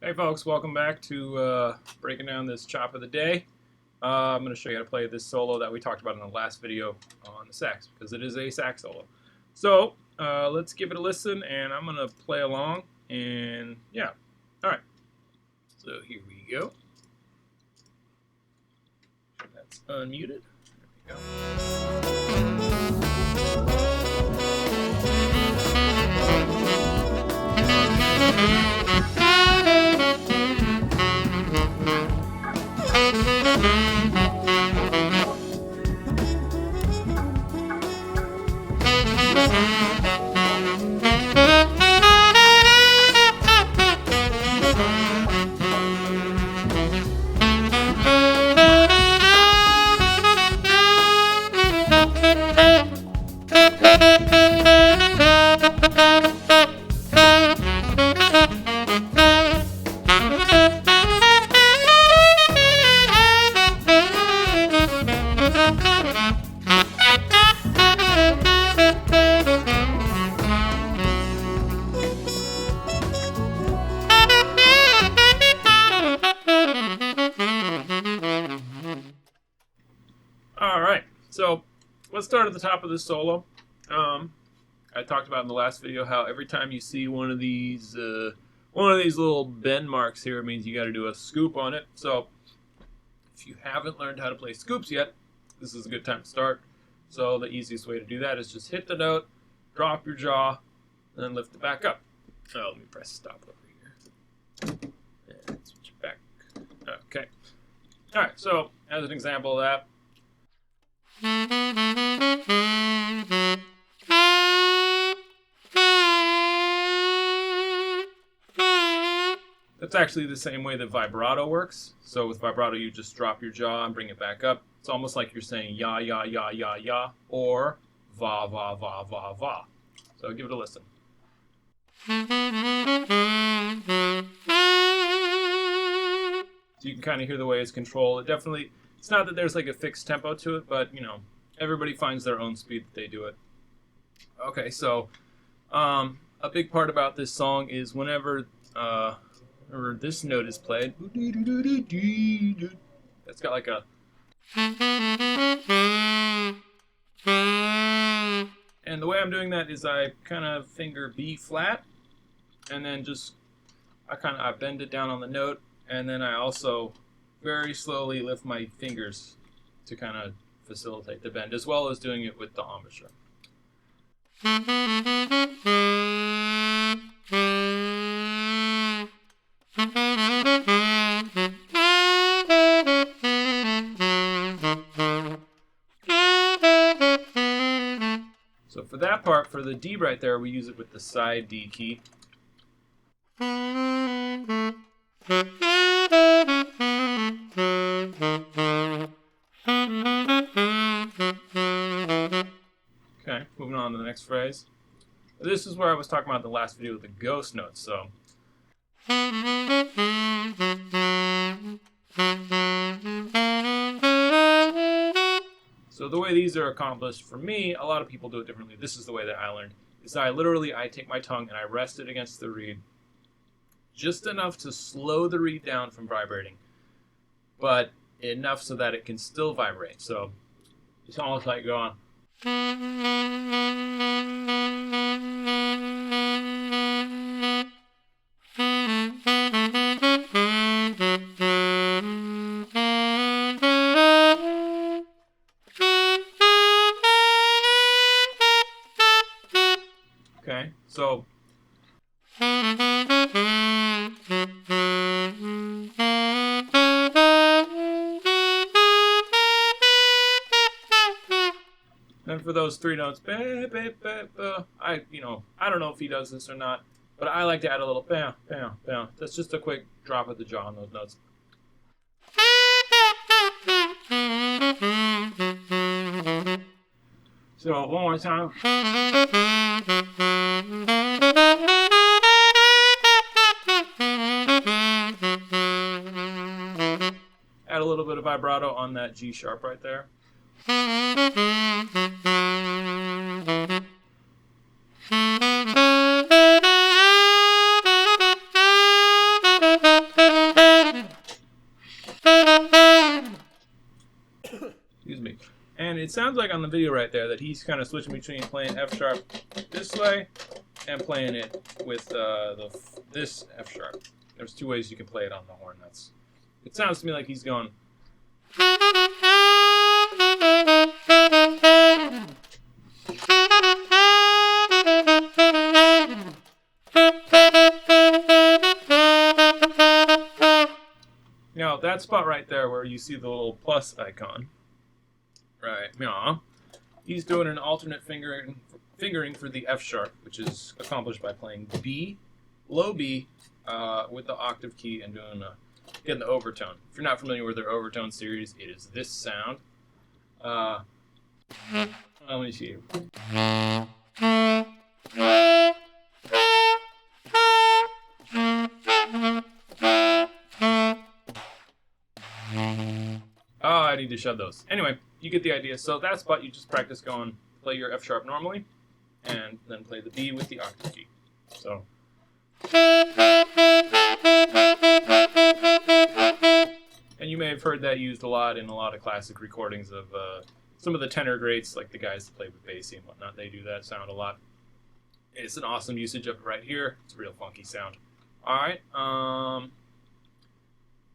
Hey folks, welcome back to breaking down this chop of the day. I'm going to show you how to play this solo that we talked about in the last video on the sax, because it is a sax solo. So let's give it a listen, and I'm going to play along, and yeah. Alright, so here we go. That's unmuted. There we go. Alright, so let's start at the top of this solo. I talked about in the last video how every time you see one of these little bend marks here, it means you got to do a scoop on it. So if you haven't learned how to play scoops yet, this is a good time to start. So the easiest way to do that is just hit the note, drop your jaw, and then lift it back up. So let me press stop over here. And switch it back. Okay. Alright, so as an example of that, that's actually the same way that vibrato works. So with vibrato, you just drop your jaw and bring it back up. It's almost like you're saying ya, ya, ya, ya, ya, or va, va, va, va, va. So give it a listen. So you can kind of hear the way it's controlled. It's not that there's like a fixed tempo to it, but you know, everybody finds their own speed that they do it. Okay, so a big part about this song is whenever this note is played, that's got like a, and the way I'm doing that is I kind of finger B flat, and then I bend it down on the note, and then I also very slowly lift my fingers to kind of facilitate the bend, as well as doing it with the embouchure. So for that part, for the D right there, we use it with the side D key. Okay, moving on to the next phrase. This is where I was talking about in the last video with the ghost notes, so. So the way these are accomplished for me, a lot of people do it differently. This is the way that I learned. Is I take my tongue and I rest it against the reed just enough to slow the reed down from vibrating, but enough so that it can still vibrate. So it's almost like going. Okay, so and for those three notes, I don't know if he does this or not, but I like to add a little bam, bam, bam. That's just a quick drop of the jaw on those notes. So one more time. Add a little bit of vibrato on that G sharp right there. it sounds like on the video right there that he's kind of switching between playing F sharp this way and playing it with this F sharp. There's two ways you can play it on the horn. It sounds to me like he's going. Now that spot right there where you see the little plus icon, right? Yeah, he's doing an alternate fingering for the F sharp, which is accomplished by playing B, low B, with the octave key and getting the overtone. If you're not familiar with their overtone series, it is this sound. Let me see. Oh, I need to shove those. Anyway, you get the idea. So that spot, you just practice going, play your F sharp normally, and then play the B with the octave key. So. And you may have heard that used a lot in a lot of classic recordings of some of the tenor greats, like the guys that play with Basie and whatnot. They do that sound a lot. It's an awesome usage of it right here. It's a real funky sound. All right.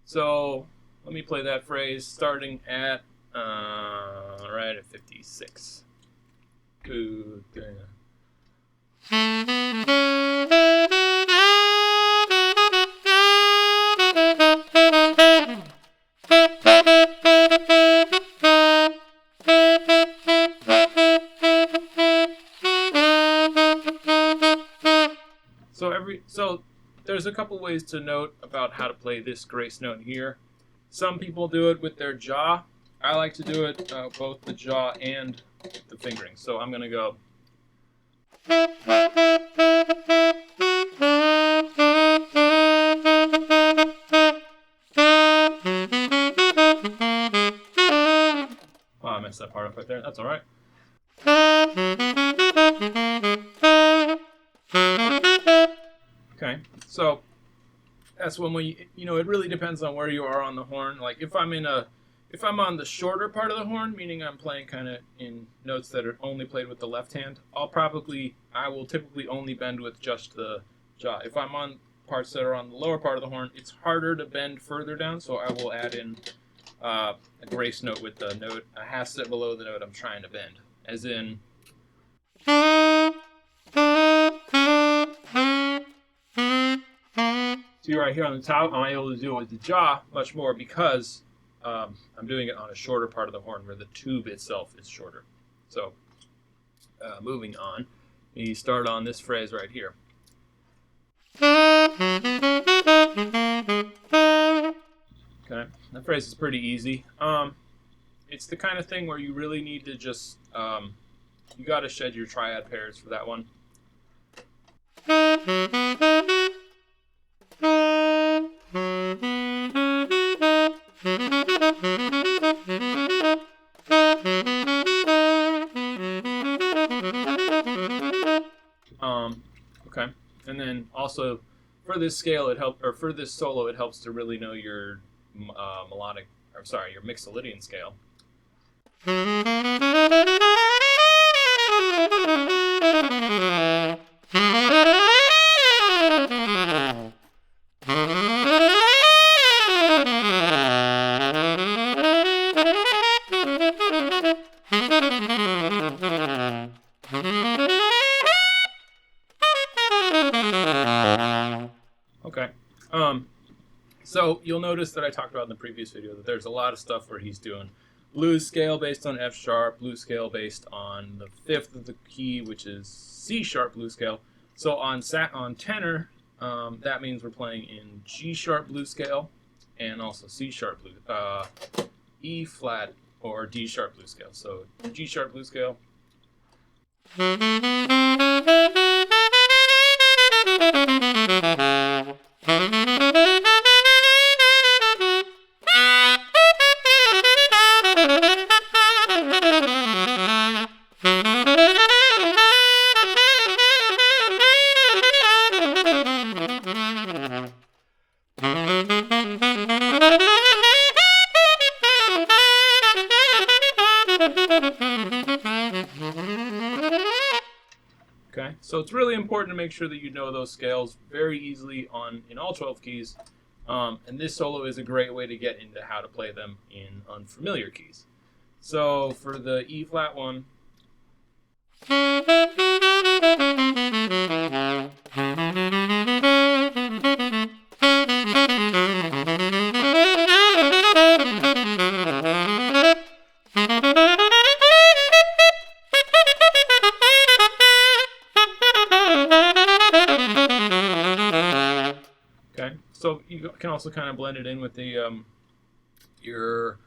So let me play that phrase starting at right at 56. Good. So there's a couple ways to note about how to play this grace note here. Some people do it with their jaw. I like to do it both the jaw and the fingering. So I'm going to go. Oh, I messed that part up right there. That's all right. Okay, so that's when it really depends on where you are on the horn. Like if I'm on the shorter part of the horn, meaning I'm playing kind of in notes that are only played with the left hand, I will typically only bend with just the jaw. If I'm on parts that are on the lower part of the horn, it's harder to bend further down, so I will add in a grace note with the note a half step below the note I'm trying to bend, as in. See right here on the top, I'm able to do it with the jaw much more because I'm doing it on a shorter part of the horn where the tube itself is shorter. So, moving on, you start on this phrase right here. Okay, that phrase is pretty easy. It's the kind of thing where you really need to just, you got to shed your triad pairs for that one. Okay, and then also for this scale, for this solo, it helps to really know your your Mixolydian scale. Okay. So you'll notice that I talked about in the previous video that there's a lot of stuff where he's doing blues scale based on F sharp, blues scale based on the fifth of the key, which is C sharp blues scale. So on tenor, that means we're playing in G sharp blues scale and also C sharp blues, E flat or D sharp blues scale. So G sharp blues scale. So it's really important to make sure that you know those scales very easily in all 12 keys. And this solo is a great way to get into how to play them in unfamiliar keys. So for the E flat one, okay, so you can also kind of blend it in with the your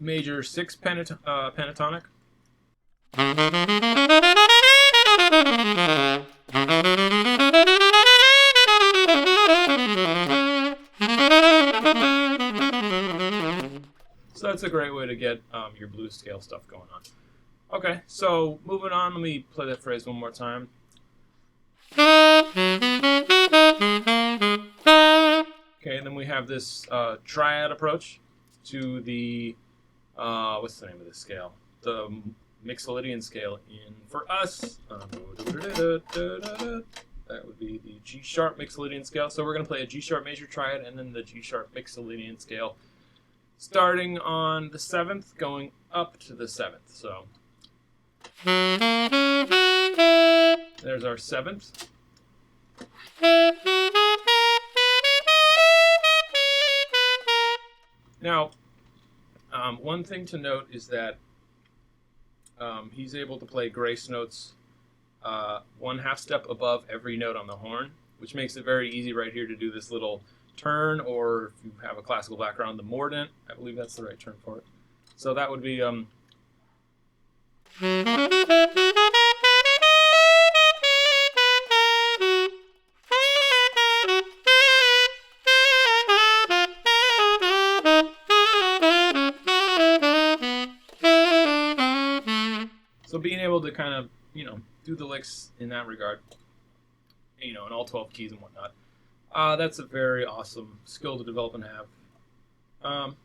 major 6 pentatonic. So that's a great way to get your blues scale stuff going on. Okay, so moving on, let me play that phrase one more time. Okay, and then we have this triad approach to the, what's the name of this scale? The Mixolydian scale for us, that would be the G sharp Mixolydian scale. So we're going to play a G sharp major triad and then the G sharp Mixolydian scale, starting on the 7th, going up to the 7th. So there's our 7th. Now, one thing to note is that he's able to play grace notes 1/2 step above every note on the horn, which makes it very easy right here to do this little turn, or if you have a classical background, the mordent. I believe that's the right term for it. So that would be so being able to kind of, do the licks in that regard, in all 12 keys and whatnot. That's a very awesome skill to develop and have,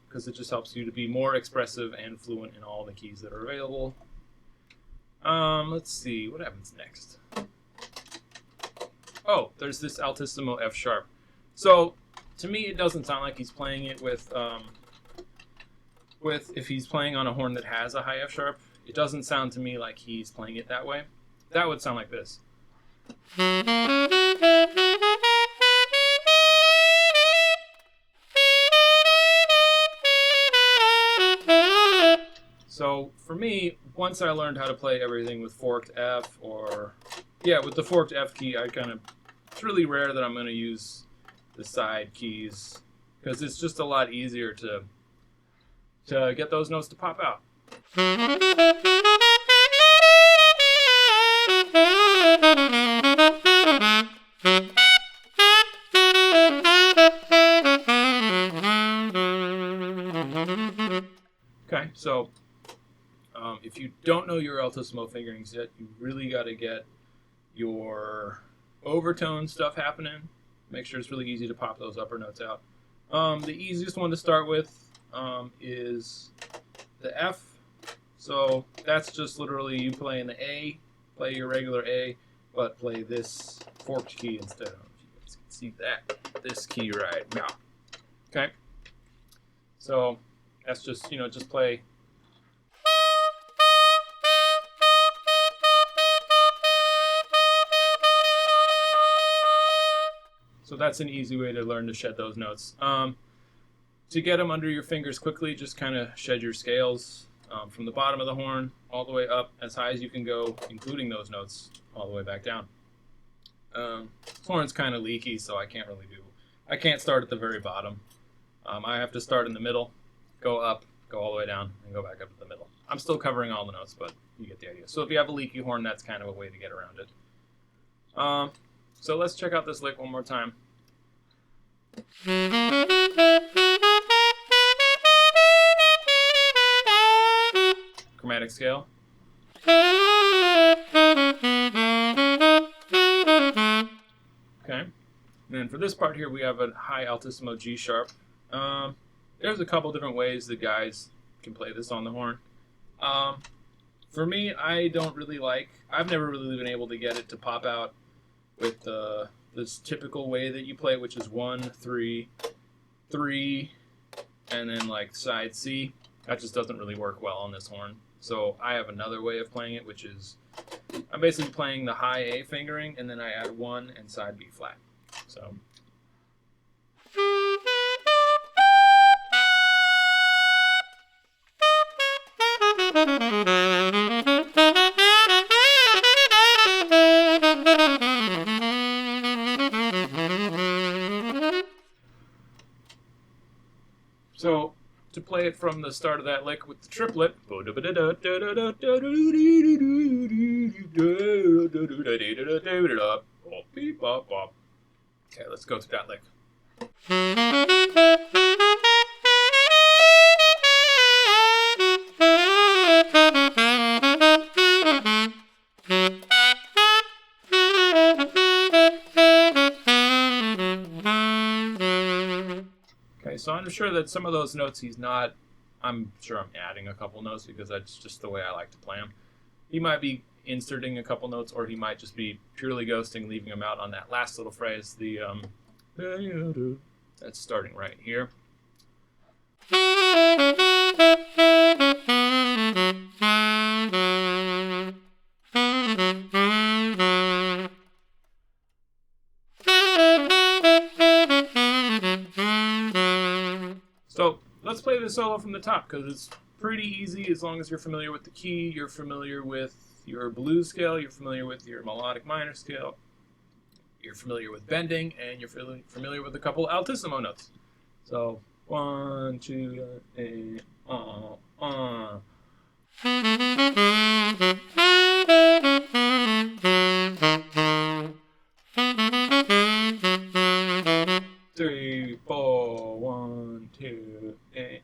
because it just helps you to be more expressive and fluent in all the keys that are available. Let's see, what happens next? Oh, there's this altissimo F sharp. So, to me, it doesn't sound like he's playing it with if he's playing on a horn that has a high F sharp. It doesn't sound to me like he's playing it that way. That would sound like this. So for me, once I learned how to play everything with forked F, with the forked F key, it's really rare that I'm going to use the side keys, because it's just a lot easier to get those notes to pop out. Okay, so if you don't know your altissimo fingerings yet, you really got to get your overtone stuff happening. Make sure it's really easy to pop those upper notes out. The easiest one to start with is the F. So that's just literally you playing the A, play your regular A, but play this forked key instead. I don't know if you guys can see that. This key right now. Okay. So that's just, just play. So that's an easy way to learn to shed those notes. To get them under your fingers quickly, just kind of shed your scales from the bottom of the horn all the way up as high as you can go, including those notes, all the way back down. This horn's kind of leaky, so I can't start at the very bottom. I have to start in the middle, go up, go all the way down, and go back up to the middle. I'm still covering all the notes, but you get the idea. So if you have a leaky horn, that's kind of a way to get around it. So let's check out this lick one more time. Chromatic scale. Okay. And then for this part here, we have a high altissimo G sharp. There's a couple different ways that guys can play this on the horn. For me, I've never really been able to get it to pop out with this typical way that you play, which is 1, 3, 3, and then like side C. That just doesn't really work well on this horn. So I have another way of playing it, which is I'm basically playing the high A fingering, and then I add 1 and side B flat. So. So, to play it from the start of that lick with the triplet. Okay, let's go through that lick. Okay, so I'm sure that some of those notes I'm sure I'm adding a couple notes because that's just the way I like to play them. He might be inserting a couple notes, or he might just be purely ghosting, leaving them out on that last little phrase, that's starting right here. So let's play the solo from the top because it's pretty easy as long as you're familiar with the key, you're familiar with your blues scale, you're familiar with your melodic minor scale, you're familiar with bending, and you're familiar with a couple altissimo notes. So 1, 2, 3, 4, 1, 2, 8.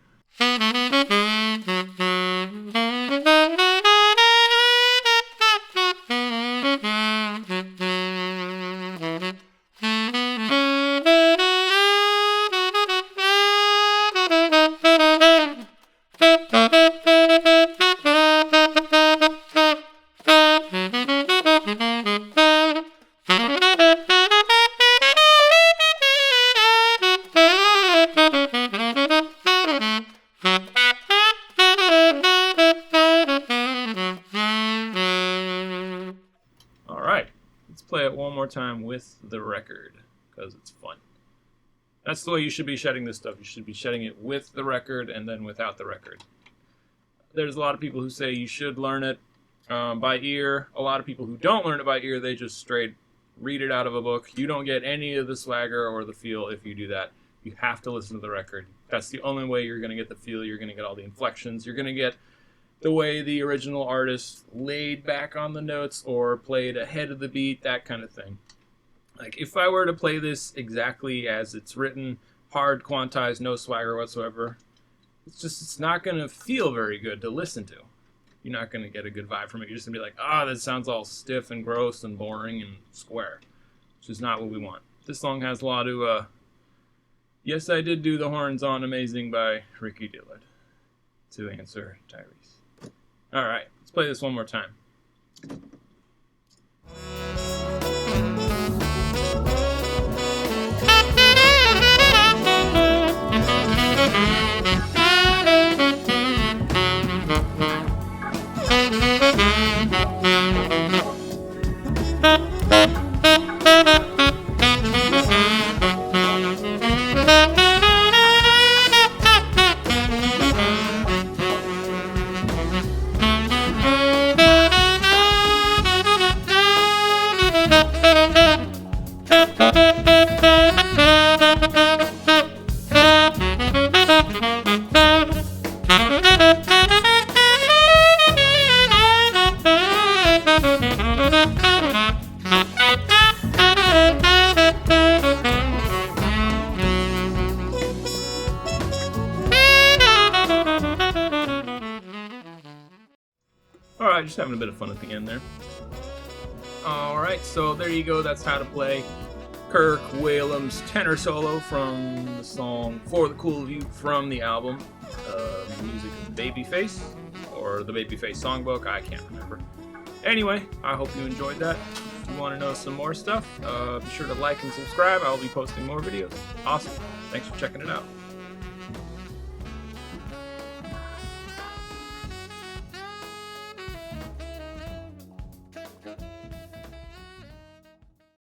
Play it one more time with the record because it's fun. That's the way you should be shedding this stuff. You should be shedding it with the record and then without the record. There's a lot of people who say you should learn it by ear. A lot of people who don't learn it by ear, they just straight read it out of a book. You don't get any of the swagger or the feel if you do that. You have to listen to the record. That's the only way you're going to get the feel. You're going to get all the inflections. You're going to get the way the original artist laid back on the notes or played ahead of the beat, that kind of thing. Like, if I were to play this exactly as it's written, hard, quantized, no swagger whatsoever, it's not going to feel very good to listen to. You're not going to get a good vibe from it. You're just going to be like, that sounds all stiff and gross and boring and square, which is not what we want. This song has a lot of, Yes, I Did Do the Horns on Amazing by Ricky Dillard, to answer Tyrese. All right, let's play this one more time. Alright, just having a bit of fun at the end there. Alright, so there you go. That's how to play Kirk Whalum's tenor solo from the song For the Cool View from the album, Music of Babyface, or or the Babyface Songbook. I can't remember. Anyway, I hope you enjoyed that. If you want to know some more stuff, be sure to like and subscribe. I'll be posting more videos. Awesome. Thanks for checking it out.